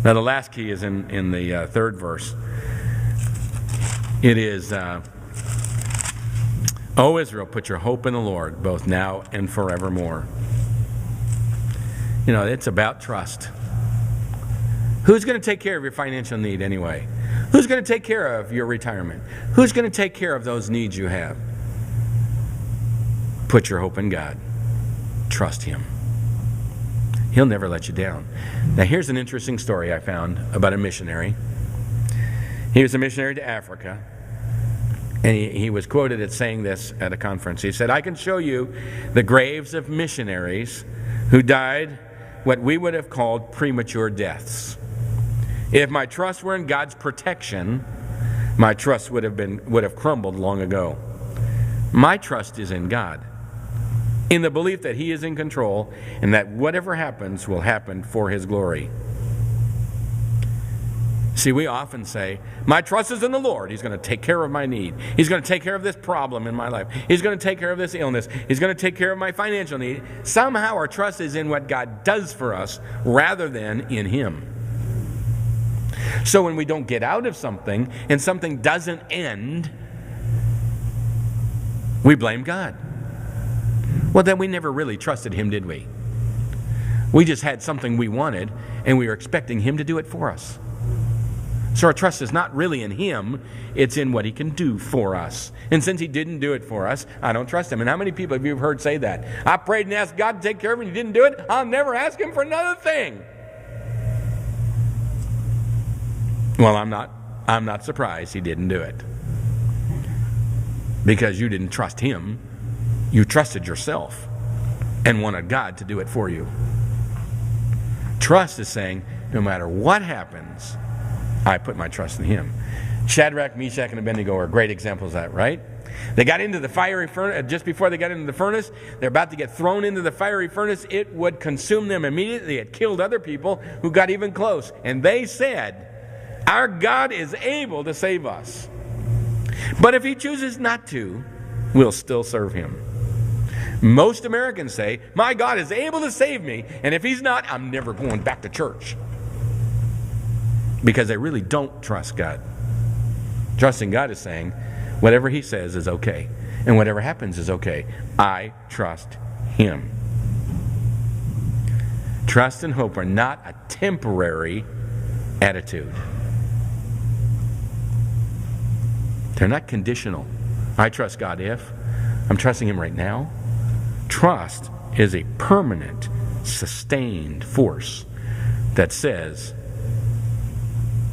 Now the last key is in the third verse. It is, O Israel, put your hope in the Lord, both now and forevermore. You know, it's about trust. Who's going to take care of your financial need anyway? Who's going to take care of your retirement? Who's going to take care of those needs you have? Put your hope in God. Trust Him. He'll never let you down. Now here's an interesting story I found about a missionary. He was a missionary to Africa, and he was quoted as saying this at a conference. He said, I can show you the graves of missionaries who died what we would have called premature deaths. If my trust were in God's protection, my trust would have crumbled long ago. My trust is in God, in the belief that He is in control and that whatever happens will happen for His glory. See, we often say, my trust is in the Lord. He's going to take care of my need. He's going to take care of this problem in my life. He's going to take care of this illness. He's going to take care of my financial need. Somehow our trust is in what God does for us rather than in Him. So when we don't get out of something and something doesn't end, we blame God. Well, then we never really trusted Him, did we? We just had something we wanted and we were expecting Him to do it for us. So our trust is not really in Him, it's in what He can do for us. And since He didn't do it for us, I don't trust Him. And how many people have you heard say that? I prayed and asked God to take care of me and He didn't do it. I'll never ask Him for another thing. Well, I'm not surprised He didn't do it. Because you didn't trust Him. You trusted yourself and wanted God to do it for you. Trust is saying, no matter what happens, I put my trust in Him. Shadrach, Meshach, and Abednego are great examples of that, right? They got into the fiery furnace. Just before they got into the furnace, they're about to get thrown into the fiery furnace. It would consume them immediately. It killed other people who got even close. And they said, our God is able to save us. But if He chooses not to, we'll still serve Him. Most Americans say, my God is able to save me, and if He's not, I'm never going back to church. Because they really don't trust God. Trusting God is saying, whatever He says is okay, and whatever happens is okay. I trust Him. Trust and hope are not a temporary attitude. They're not conditional. I trust God if. I'm trusting Him right now. Trust is a permanent, sustained force that says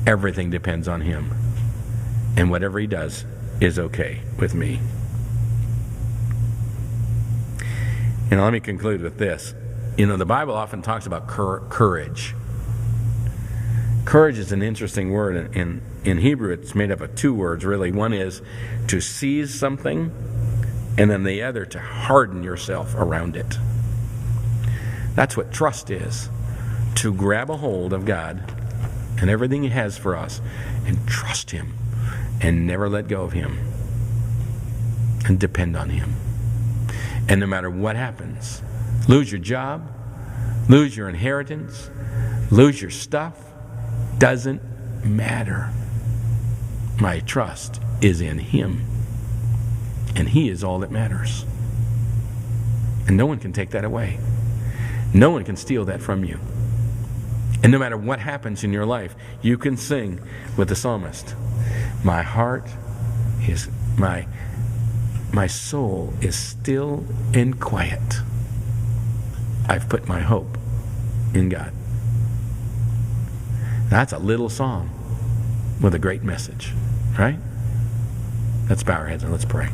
everything depends on Him. And whatever He does is okay with me. And let me conclude with this. You know, the Bible often talks about courage. Courage is an interesting word. In Hebrew, it's made up of two words, really. One is to seize something, and then the other to harden yourself around it. That's what trust is. To grab a hold of God and everything He has for us and trust Him and never let go of Him and depend on Him. And no matter what happens, lose your job, lose your inheritance, lose your stuff, doesn't matter. My trust is in Him. And He is all that matters. And no one can take that away. No one can steal that from you. And no matter what happens in your life, you can sing with the psalmist, my heart is, my soul is still and quiet. I've put my hope in God. That's a little song with a great message, right? Let's bow our heads and let's pray.